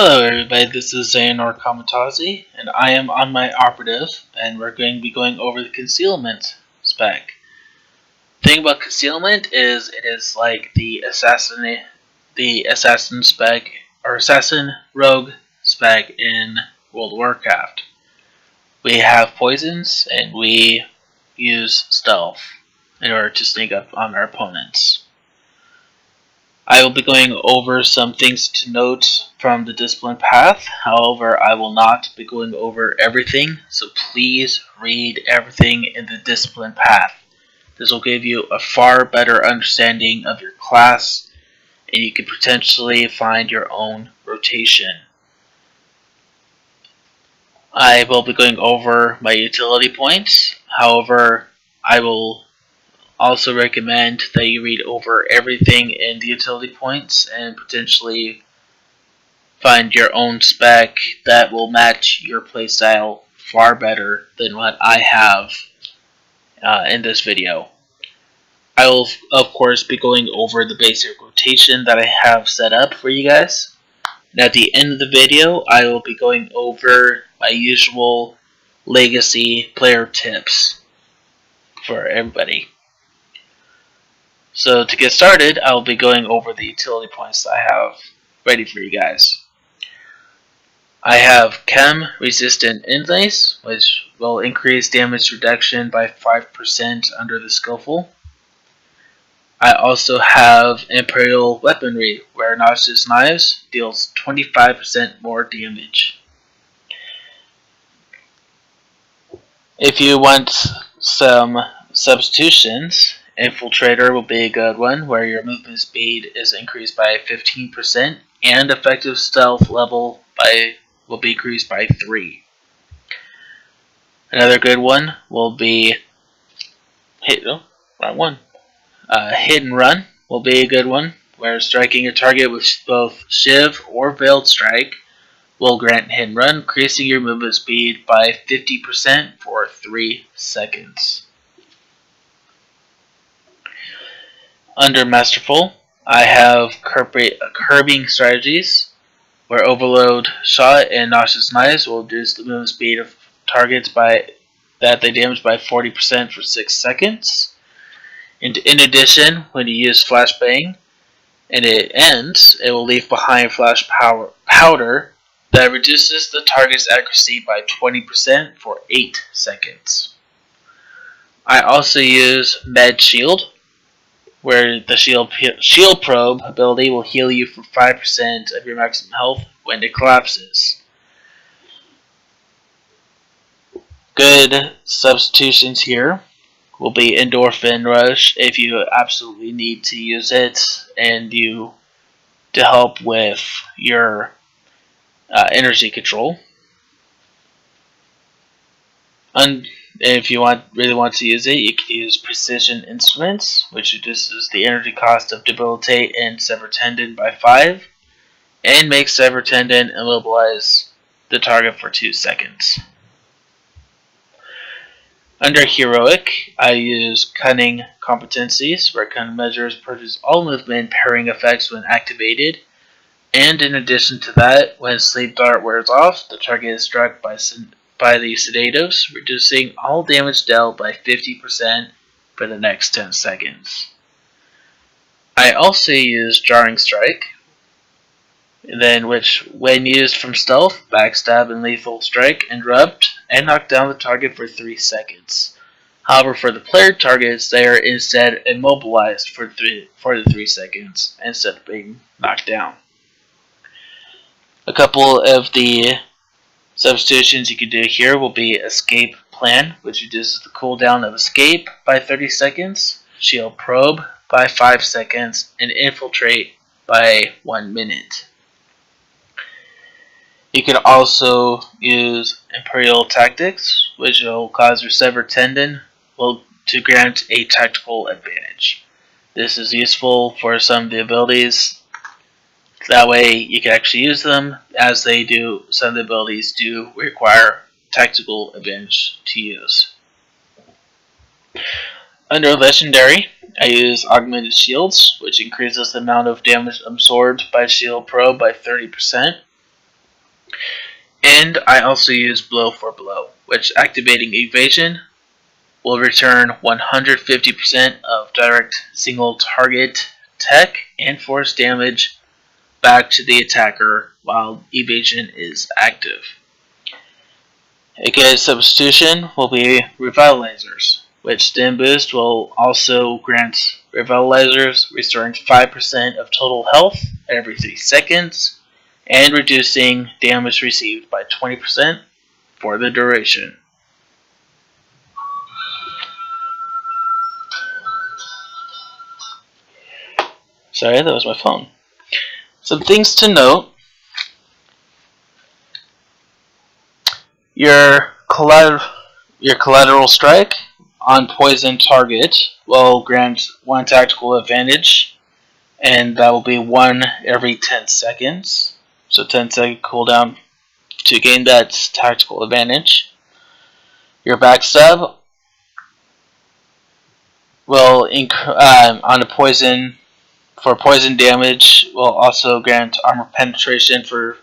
Hello everybody, this is SWTOR Kamikaze, and I am on my operative, and we're going to be going over the concealment spec. The thing about concealment is it is like the assassin spec, or assassin rogue spec in World of Warcraft. We have poisons, and we use stealth in order to sneak up on our opponents. I will be going over some things to note from the discipline path. However, I will not be going over everything, so please read everything in the discipline path. This will give you a far better understanding of your class, and you can potentially find your own rotation. I will be going over my utility points. However, I will also recommend that you read over everything in the utility points and potentially find your own spec that will match your playstyle far better than what I have in this video. I will of course be going over the basic rotation that I have set up for you guys. And at the end of the video I will be going over my usual legacy player tips for everybody. So to get started, I will be going over the utility points that I have ready for you guys. I have Chem Resistant Inlays, which will increase damage reduction by 5% under the skillful. I also have Imperial Weaponry, where Noxious Knives deals 25% more damage. If you want some substitutions, Infiltrator will be a good one, where your movement speed is increased by 15% and effective stealth level will be increased by 3. Another good one will be Hit and Run will be a good one, where striking a target with both Shiv or Veiled Strike will grant hit and run, increasing your movement speed by 50% for 3 seconds. Under Masterful, I have curbing strategies, where Overload Shot and Noxious Knives will reduce the movement speed of targets that they damage by 40% for 6 seconds. And in addition, when you use Flashbang and it ends, it will leave behind Flash Powder that reduces the target's accuracy by 20% for 8 seconds. I also use Med Shield, where the shield probe ability will heal you for 5% of your maximum health when it collapses. Good substitutions here will be Endorphin Rush if you absolutely need to use it and to help with your energy control. If you really want to use it, you can use Precision Instruments, which reduces the energy cost of Debilitate and Sever Tendon by 5, and makes Sever Tendon immobilize the target for 2 seconds. Under Heroic, I use Cunning Competencies, where Cunning Measures purges all movement pairing effects when activated, and in addition to that, when Sleep Dart wears off, the target is struck by the sedatives, reducing all damage dealt by 50% for the next 10 seconds. I also use Jarring Strike, which when used from stealth, backstab and lethal strike interrupt and knock down the target for 3 seconds. However, for the player targets, they are instead immobilized for the 3 seconds instead of being knocked down. A couple of the substitutions you can do here will be Escape Plan, which reduces the cooldown of Escape by 30 seconds, Shield Probe by 5 seconds, and Infiltrate by 1 minute. You can also use Imperial Tactics, which will cause your Severed Tendon to grant a tactical advantage. This is useful for some of the abilities. That way you can actually use them, as some of the abilities do require tactical advantage to use. Under Legendary, I use Augmented Shields, which increases the amount of damage absorbed by Shield Probe by 30%. And I also use blow for blow, which activating evasion will return 150% of direct single target tech and force damage back to the attacker while evasion is active. A good substitution will be revitalizers, which stim boost will also grant revitalizers, restoring 5% of total health every 3 seconds and reducing damage received by 20% for the duration. Sorry, that was my phone. Some things to note. Your collateral strike on poison target will grant 1 tactical advantage, and that will be 1 every 10 seconds. So 10-second cooldown to gain that tactical advantage. Your backstab will on a poison for poison damage will also grant armor penetration for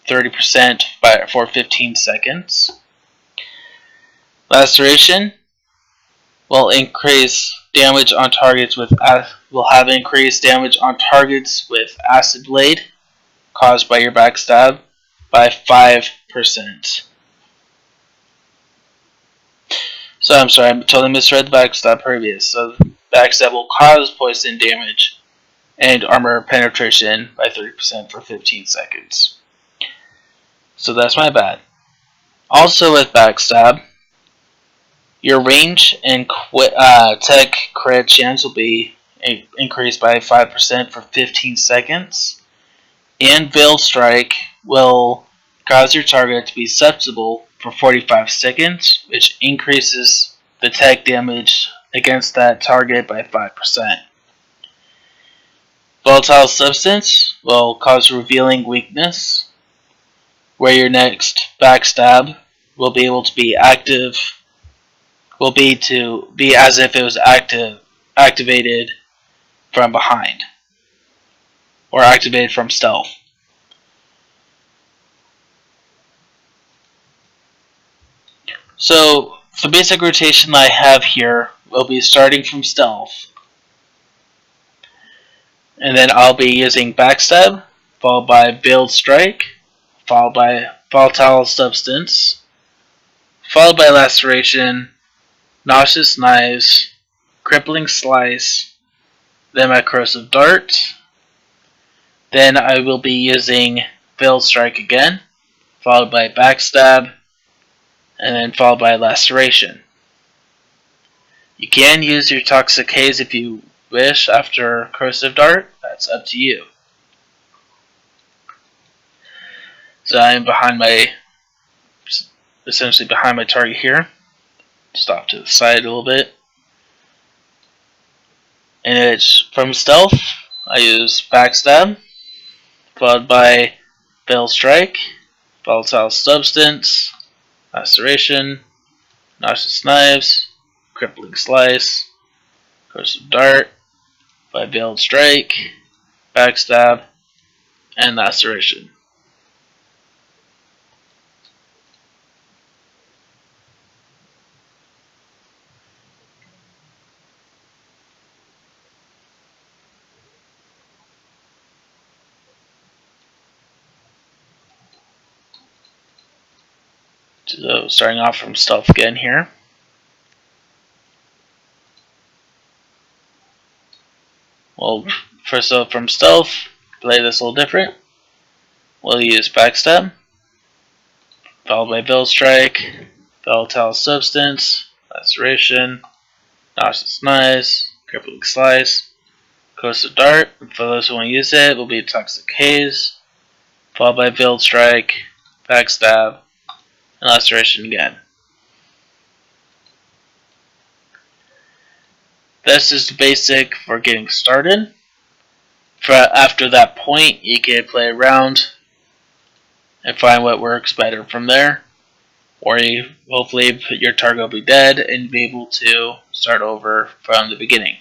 30% for 15 seconds. Laceration will increase damage on targets with will have increased damage on targets with acid blade caused by your backstab by 5%. So I'm sorry, I totally misread the backstab previous. So backstab will cause poison damage and armor penetration by 30% for 15 seconds. So that's my bad. Also with backstab, your range and tech crit chance will be increased by 5% for 15 seconds. And Veiled Strike will cause your target to be susceptible for 45 seconds, which increases the tech damage against that target by 5%. Volatile Substance will cause Revealing Weakness, where your next backstab will be able to be active, will be as if it was activated from behind, or activated from stealth. So the basic rotation I have here will be starting from stealth, and then I'll be using backstab, followed by Veiled Strike, followed by Volatile Substance, followed by Laceration, Nauseous Knives, Crippling Slice, then my Corrosive Dart. Then I will be using Veiled Strike again, followed by Backstab, and then followed by Laceration. You can use your Toxic Haze if you wish after Corrosive Dart. That's up to you. So I'm essentially behind my target here. Stop to the side a little bit. And it's from stealth, I use Backstab, followed by Veiled Strike, Volatile Substance, Laceration, Nauseous Knives, Crippling Slice, Corrosive Dart, by Veiled Strike, Backstab, and Laceration. So starting off from stealth again here. Well, first off from stealth, play this a little different. We'll use Backstab, followed by Veiled Strike, Volatile Substance, Laceration, Nauseous Knives, Crippling Slice, Corrosive Dart. For those who want to use it, will be Toxic Haze, followed by Veiled Strike, Backstab, and Laceration again. This is the basic for getting started. After that point, you can play around and find what works better from there. Or hopefully your target will be dead and be able to start over from the beginning.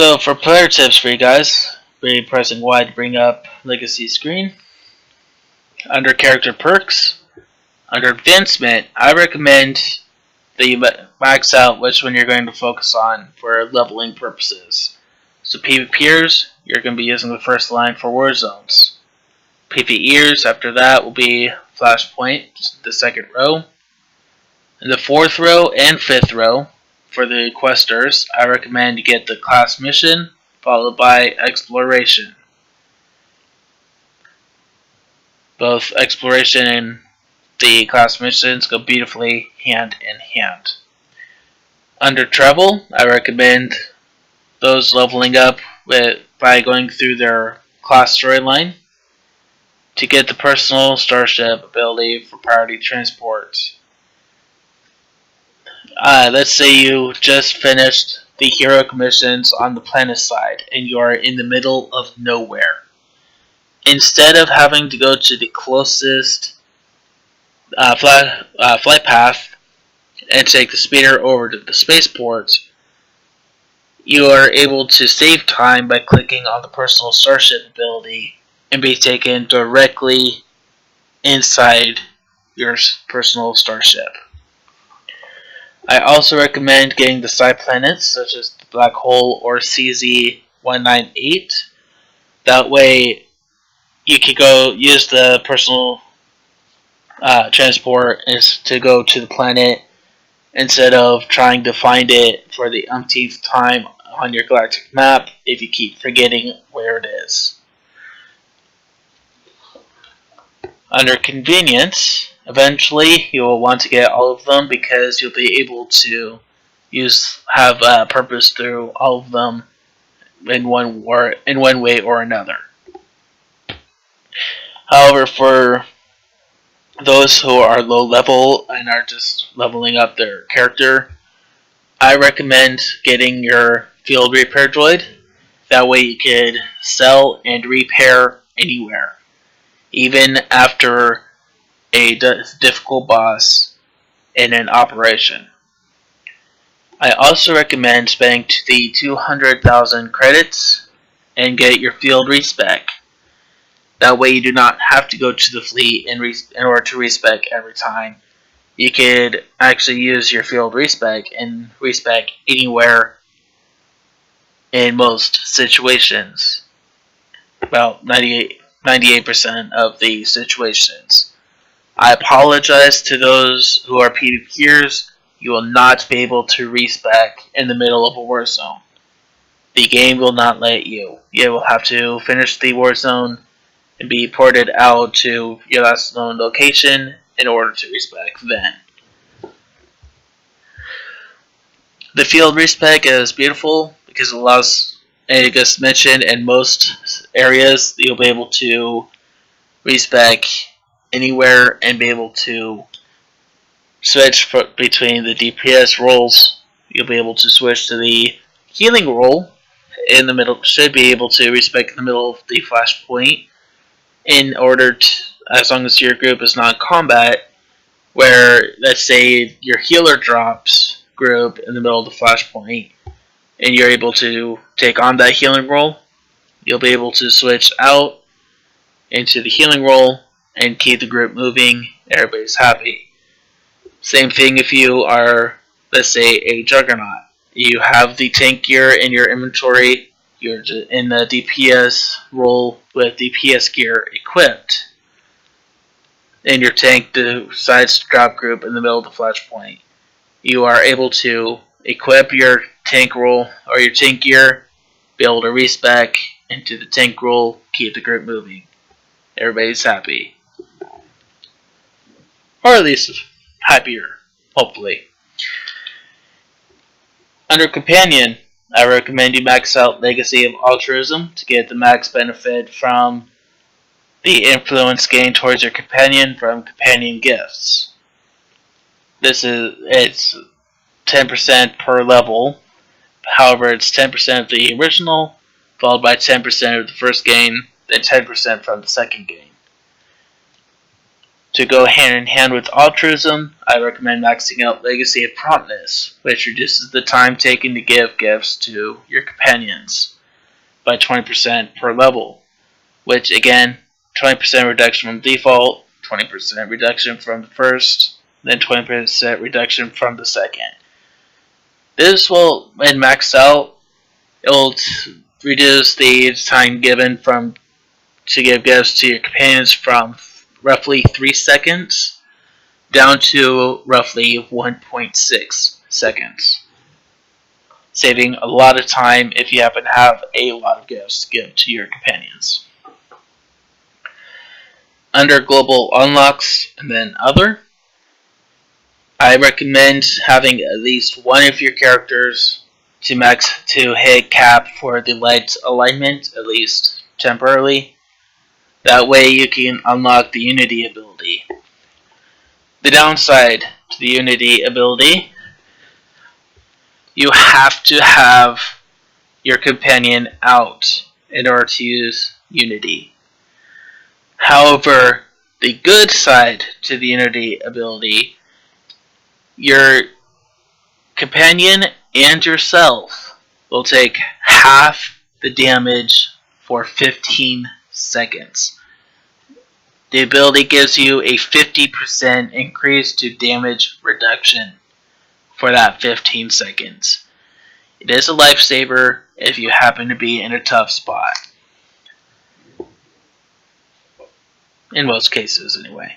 So for player tips for you guys, be pressing Y to bring up Legacy screen. Under character perks, under advancement, I recommend that you max out which one you're going to focus on for leveling purposes. So PvPers, you're going to be using the first line for war zones. PvEers, after that, will be Flashpoint, the second row. In the fourth row and fifth row, for the questers, I recommend you get the class mission, followed by exploration. Both exploration and the class missions go beautifully hand in hand. Under travel, I recommend those leveling up by going through their class storyline to get the personal starship ability for priority transport. Let's say you just finished the heroic missions on the planet side and you are in the middle of nowhere. Instead of having to go to the closest flight path and take the speeder over to the spaceport, you are able to save time by clicking on the personal starship ability and be taken directly inside your personal starship. I also recommend getting the side planets such as the Black Hole or CZ-198. That way you can go use the personal transport is to go to the planet instead of trying to find it for the umpteenth time on your galactic map if you keep forgetting where it is. Under convenience, eventually you will want to get all of them because you'll be able to have a purpose through all of them in one way or another. However, for those who are low level and are just leveling up their character, I recommend getting your field repair droid. That way you could sell and repair anywhere, even after a difficult boss in an operation. I also recommend spending the 200,000 credits and get your field respec. That way you do not have to go to the fleet in order to respec every time. You could actually use your field respec and respec anywhere in most situations. About 98% of the situations. I apologize to those who are PvPers. You will not be able to respec in the middle of a war zone. The game will not let you. You will have to finish the war zone and be ported out to your last known location in order to respec then. The field respec is beautiful because it allows, as I just mentioned, in most areas you'll be able to respec anywhere and be able to switch between the DPS roles. You'll be able to switch to the healing role in the middle. Should be able to respec in the middle of the flashpoint in order to, as long as your group is non-combat, where let's say your healer drops group in the middle of the flashpoint and you're able to take on that healing role, you'll be able to switch out into the healing role and keep the group moving. Everybody's happy. Same thing if you are, let's say, a Juggernaut. You have the tank gear in your inventory. You're in the DPS role with DPS gear equipped. And your tank decides to drop group in the middle of the flashpoint. You are able to equip your tank role or your tank gear, be able to respec into the tank role, keep the group moving. Everybody's happy. Or at least happier, hopefully. Under Companion, I recommend you max out Legacy of Altruism to get the max benefit from the influence gained towards your companion from companion gifts. It's 10% per level. However, it's 10% of the original, followed by 10% of the first gain, then 10% from the second gain. To go hand in hand with altruism, I recommend maxing out Legacy of Promptness, which reduces the time taken to give gifts to your companions by 20% per level, which again, 20% reduction from default, 20% reduction from the first, then 20% reduction from the second. This will, when maxed out, it will reduce the time given to give gifts to your companions from roughly 3 seconds down to roughly 1.6 seconds, saving a lot of time if you happen to have a lot of gifts to give to your companions. Under Global Unlocks and then Other, I recommend having at least one of your characters to hit cap for the light alignment, at least temporarily. That way you can unlock the Unity ability. The downside to the Unity ability, you have to have your companion out in order to use Unity. However, the good side to the Unity ability, your companion and yourself will take half the damage for 15 seconds. The ability gives you a 50% increase to damage reduction for that 15 seconds. It is a lifesaver if you happen to be in a tough spot. In most cases, anyway.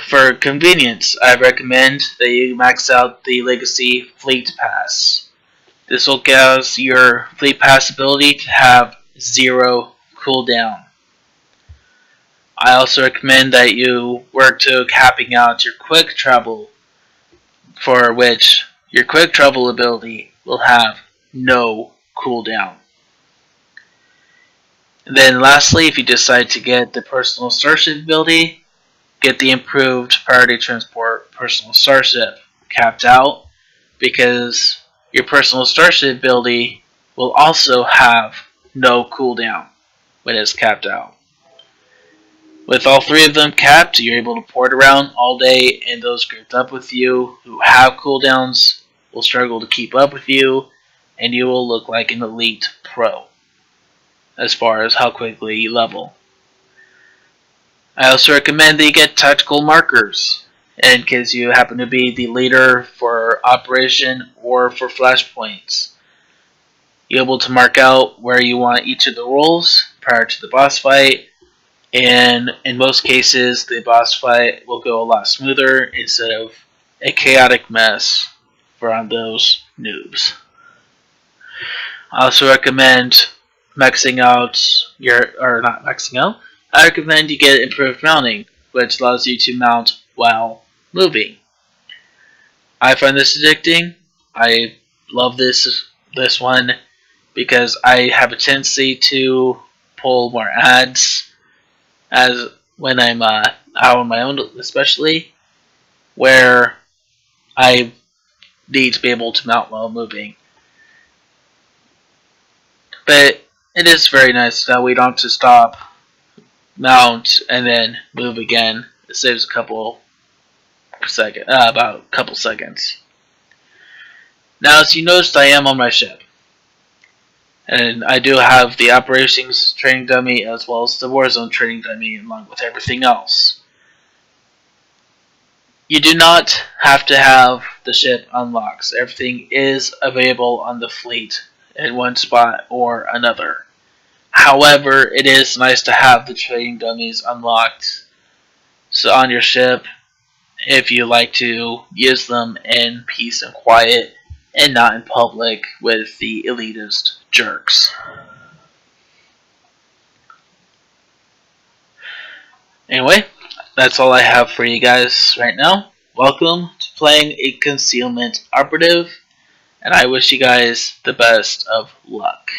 For convenience, I recommend that you max out the Legacy Fleet Pass. This will cause your Fleet Pass ability to have 0 cooldown. I also recommend that you work to capping out your quick travel, for which your quick travel ability will have no cooldown. And then lastly, if you decide to get the Personal Starship ability, get the improved Priority Transport Personal Starship capped out, because your Personal Starship ability will also have no cooldown when it's capped out. With all 3 of them capped, you're able to port around all day, and those grouped up with you who have cooldowns will struggle to keep up with you, and you will look like an elite pro as far as how quickly you level. I also recommend that you get tactical markers in case you happen to be the leader for operation or for flashpoints. You're able to mark out where you want each of the roles prior to the boss fight, and in most cases the boss fight will go a lot smoother instead of a chaotic mess for those noobs. I also recommend maxing out I recommend you get improved mounting, which allows you to mount while moving. I find this addicting. I love this one because I have a tendency to pull more ads as when I'm out on my own, especially where I need to be able to mount while moving. But it is very nice that we don't have to stop, mount, and then move again. It saves about a couple seconds. Now, as you noticed, I am on my ship, and I do have the operations training dummy as well as the Warzone training dummy, along with everything else. You do not have to have the ship unlocked. Everything is available on the fleet in one spot or another. However, it is nice to have the training dummies unlocked on your ship if you like to use them in peace and quiet and not in public with the elitist jerks. Anyway, that's all I have for you guys right now. Welcome to playing a Concealment Operative, and I wish you guys the best of luck.